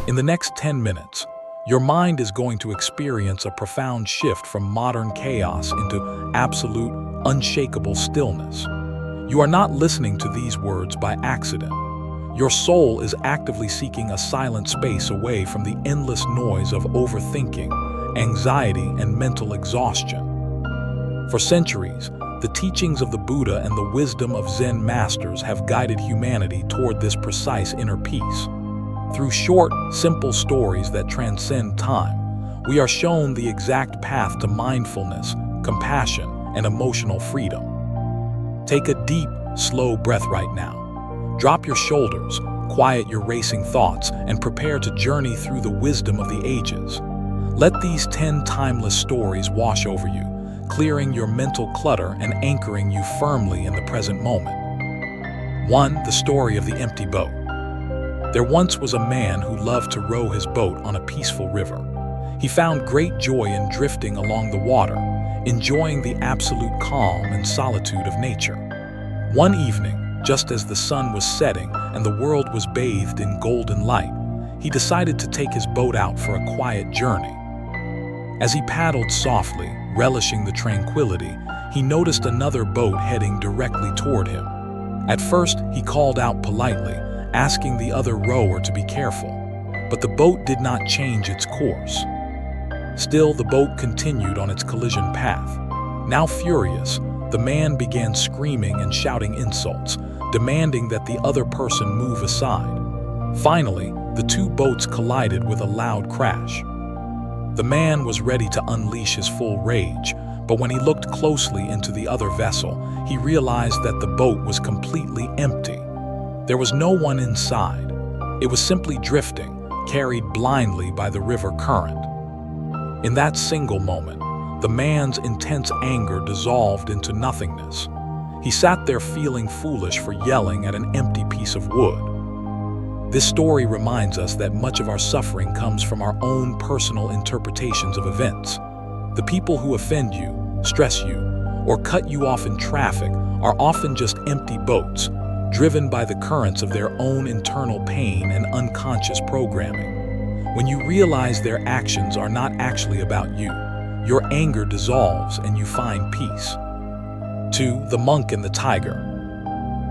In the next 10 minutes, your mind is going to experience a profound shift from modern chaos into absolute, unshakable stillness. You are not listening to these words by accident. Your soul is actively seeking a silent space away from the endless noise of overthinking, anxiety, and mental exhaustion. For centuries, the teachings of the Buddha and the wisdom of Zen Masters have guided humanity toward this precise inner peace. Through short, simple stories that transcend time, we are shown the exact path to mindfulness, compassion, and emotional freedom. Take a deep, slow breath right now. Drop your shoulders, quiet your racing thoughts, and prepare to journey through the wisdom of the ages. Let these 10 timeless stories wash over you, clearing your mental clutter and anchoring you firmly in the present moment. 1. The story of the empty boat. There once was a man who loved to row his boat on a peaceful river. He found great joy in drifting along the water, enjoying the absolute calm and solitude of nature. One evening, just as the sun was setting and the world was bathed in golden light, he decided to take his boat out for a quiet journey. As he paddled softly, relishing the tranquility, he noticed another boat heading directly toward him. At first, he called out politely, asking the other rower to be careful, but the boat did not change its course. Still, the boat continued on its collision path. Now furious, the man began screaming and shouting insults, demanding that the other person move aside. Finally, the two boats collided with a loud crash. The man was ready to unleash his full rage, but when he looked closely into the other vessel, he realized that the boat was completely empty. There was no one inside. It was simply drifting, carried blindly by the river current. In that single moment, the man's intense anger dissolved into nothingness. He sat there feeling foolish for yelling at an empty piece of wood. This story reminds us that much of our suffering comes from our own personal interpretations of events. The people who offend you, stress you, or cut you off in traffic are often just empty boats, driven by the currents of their own internal pain and unconscious programming. When you realize their actions are not actually about you, your anger dissolves and you find peace. 2. The monk and the tiger.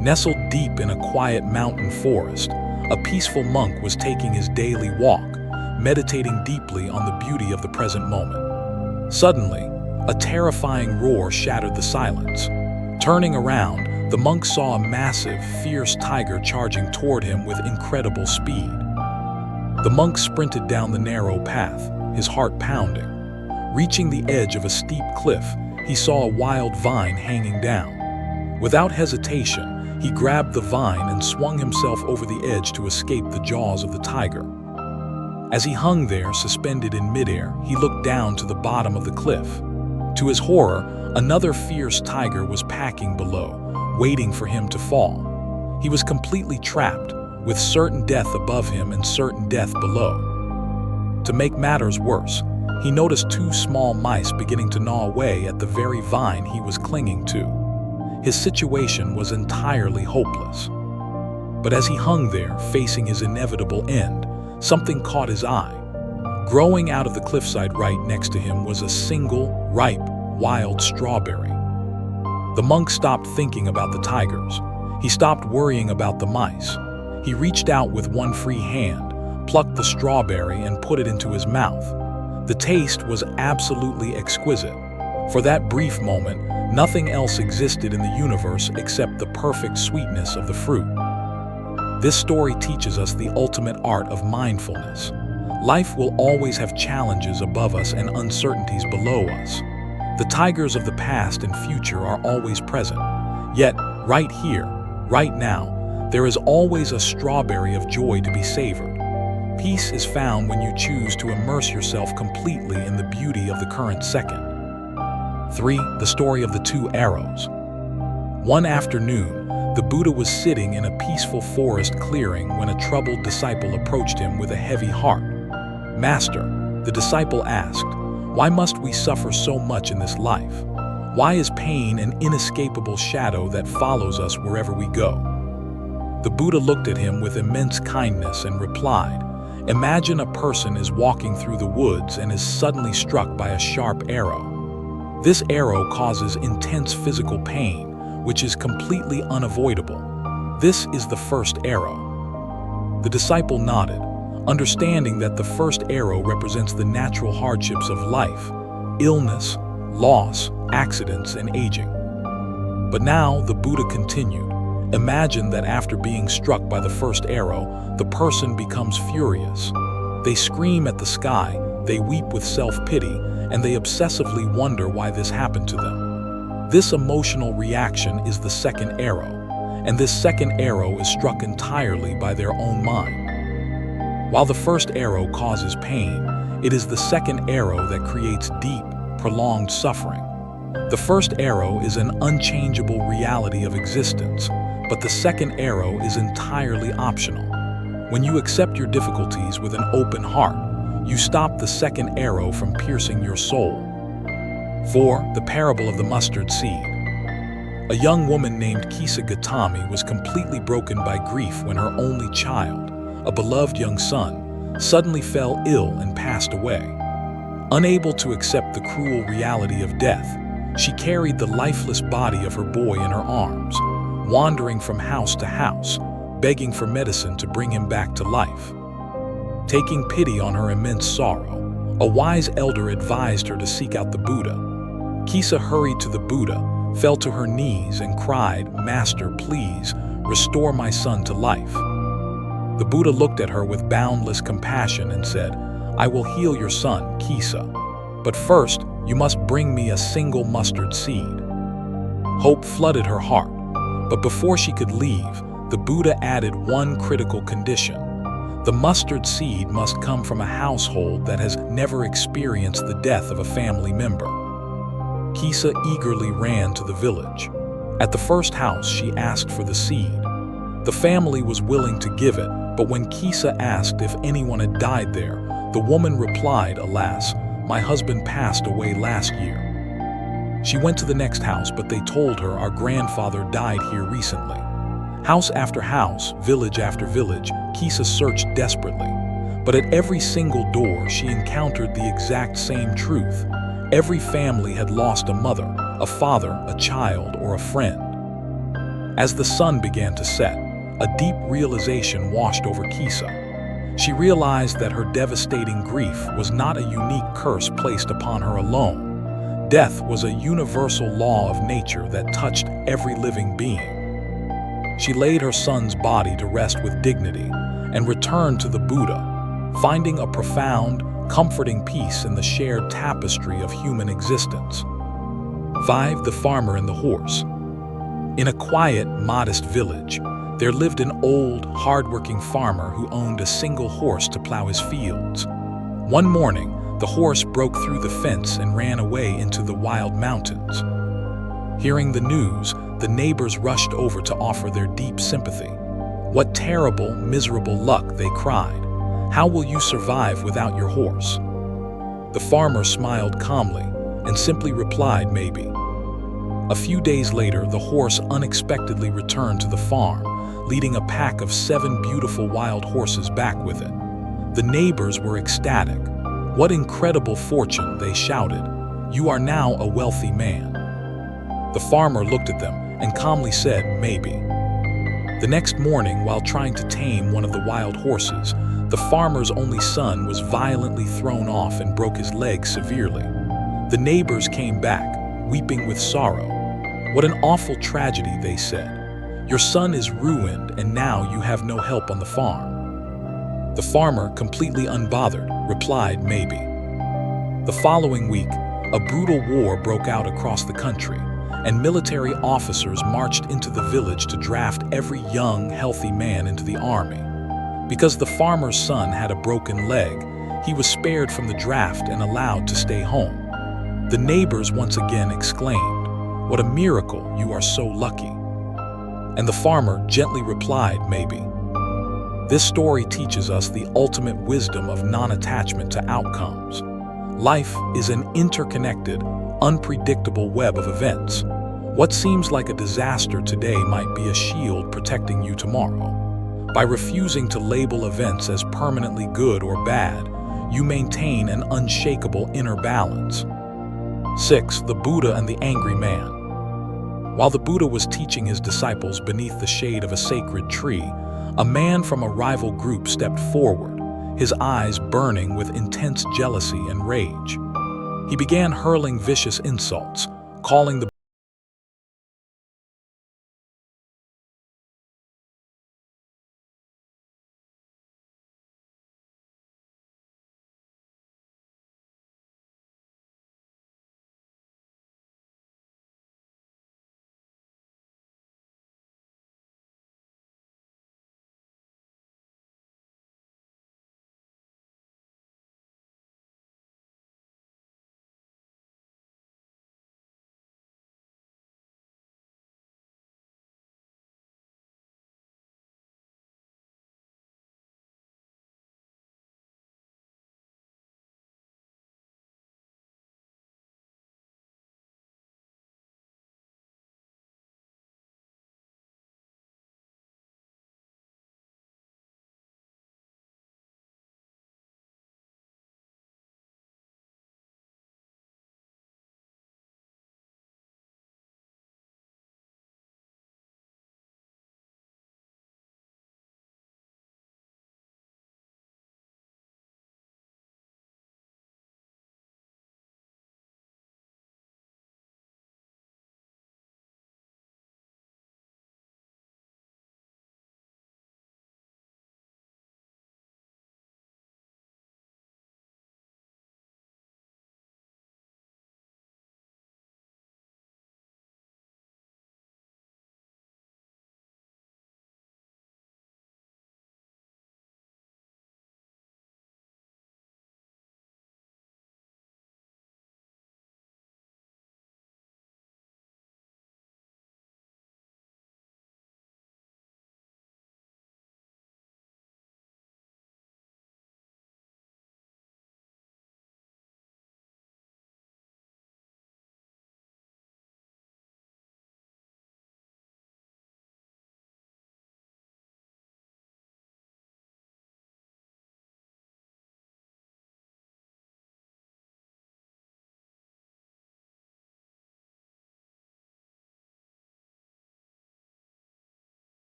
Nestled deep in a quiet mountain forest, a peaceful monk was taking his daily walk, meditating deeply on the beauty of the present moment. Suddenly, a terrifying roar shattered the silence. Turning around, the monk saw a massive, fierce tiger charging toward him with incredible speed. The monk sprinted down the narrow path, his heart pounding. Reaching the edge of a steep cliff, he saw a wild vine hanging down. Without hesitation, he grabbed the vine and swung himself over the edge to escape the jaws of the tiger. As he hung there, suspended in midair, he looked down to the bottom of the cliff. To his horror, another fierce tiger was packing below, waiting for him to fall. He was completely trapped, with certain death above him and certain death below. To make matters worse, he noticed two small mice beginning to gnaw away at the very vine he was clinging to. His situation was entirely hopeless. But as he hung there, facing his inevitable end, something caught his eye. Growing out of the cliffside right next to him was a single, ripe, wild strawberry. The monk stopped thinking about the tigers. He stopped worrying about the mice. He reached out with one free hand, plucked the strawberry and put it into his mouth. The taste was absolutely exquisite. For that brief moment, nothing else existed in the universe except the perfect sweetness of the fruit. This story teaches us the ultimate art of mindfulness. Life will always have challenges above us and uncertainties below us. The tigers of the past and future are always present. Yet, right here, right now, there is always a strawberry of joy to be savored. Peace is found when you choose to immerse yourself completely in the beauty of the current second. 3. The story of the two arrows. One afternoon, the Buddha was sitting in a peaceful forest clearing when a troubled disciple approached him with a heavy heart. "Master," the disciple asked, "why must we suffer so much in this life? Why is pain an inescapable shadow that follows us wherever we go?" The Buddha looked at him with immense kindness and replied, Imagine a person is walking through the woods and is suddenly struck by a sharp arrow. This arrow causes intense physical pain, which is completely unavoidable. This is the first arrow. The disciple nodded, understanding that the first arrow represents the natural hardships of life, illness, loss, accidents, and aging. But now the Buddha continued. Imagine that after being struck by the first arrow, the person becomes furious. They scream at the sky, they weep with self-pity, and they obsessively wonder why this happened to them. This emotional reaction is the second arrow, and this second arrow is struck entirely by their own mind. While the first arrow causes pain, it is the second arrow that creates deep, prolonged suffering. The first arrow is an unchangeable reality of existence, but the second arrow is entirely optional. When you accept your difficulties with an open heart, you stop the second arrow from piercing your soul. 4. The parable of the mustard seed. A young woman named Kisa Gautami was completely broken by grief when her only child, a beloved young son, suddenly fell ill and passed away. Unable to accept the cruel reality of death, she carried the lifeless body of her boy in her arms, wandering from house to house, begging for medicine to bring him back to life. Taking pity on her immense sorrow, a wise elder advised her to seek out the Buddha. Kisa hurried to the Buddha, fell to her knees, and cried, "Master, please, restore my son to life." The Buddha looked at her with boundless compassion and said, "I will heal your son, Kisa. But first, you must bring me a single mustard seed." Hope flooded her heart, but before she could leave, the Buddha added one critical condition. The mustard seed must come from a household that has never experienced the death of a family member. Kisa eagerly ran to the village. At the first house, she asked for the seed. The family was willing to give it, but when Kisa asked if anyone had died there, the woman replied, "Alas, my husband passed away last year." She went to the next house, but they told her, "Our grandfather died here recently." House after house, village after village, Kisa searched desperately. But at every single door, she encountered the exact same truth. Every family had lost a mother, a father, a child, or a friend. As the sun began to set, a deep realization washed over Kisa. She realized that her devastating grief was not a unique curse placed upon her alone. Death was a universal law of nature that touched every living being. She laid her son's body to rest with dignity and returned to the Buddha, finding a profound, comforting peace in the shared tapestry of human existence. 5. The farmer and the horse. In a quiet, modest village, there lived an old, hard-working farmer who owned a single horse to plow his fields. One morning, the horse broke through the fence and ran away into the wild mountains. Hearing the news, the neighbors rushed over to offer their deep sympathy. "What terrible, miserable luck," they cried. "How will you survive without your horse?" The farmer smiled calmly and simply replied, "Maybe." A few days later, the horse unexpectedly returned to the farm, leading a pack of 7 beautiful wild horses back with it. The neighbors were ecstatic. "What incredible fortune," they shouted. "You are now a wealthy man." The farmer looked at them and calmly said, "Maybe." The next morning, while trying to tame one of the wild horses, the farmer's only son was violently thrown off and broke his leg severely. The neighbors came back, weeping with sorrow. "What an awful tragedy," they said. "Your son is ruined, and now you have no help on the farm." The farmer, completely unbothered, replied, "Maybe." The following week, a brutal war broke out across the country, and military officers marched into the village to draft every young, healthy man into the army. Because the farmer's son had a broken leg, he was spared from the draft and allowed to stay home. The neighbors once again exclaimed, "What a miracle, you are so lucky." And the farmer gently replied, "Maybe." This story teaches us the ultimate wisdom of non-attachment to outcomes. Life is an interconnected, unpredictable web of events. What seems like a disaster today might be a shield protecting you tomorrow. By refusing to label events as permanently good or bad, you maintain an unshakable inner balance. 6. The Buddha and the Angry Man. While the Buddha was teaching his disciples beneath the shade of a sacred tree, a man from a rival group stepped forward, his eyes burning with intense jealousy and rage. He began hurling vicious insults, calling the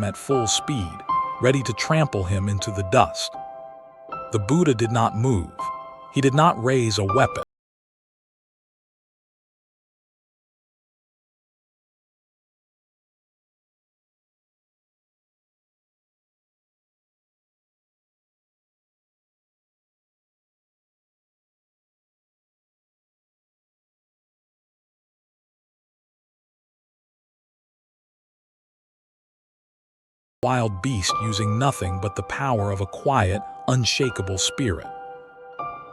at full speed, ready to trample him into the dust. The Buddha did not move. He did not raise a weapon. Wild beast using nothing but the power of a quiet, unshakable spirit.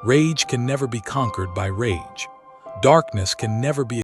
Rage can never be conquered by rage. Darkness can never be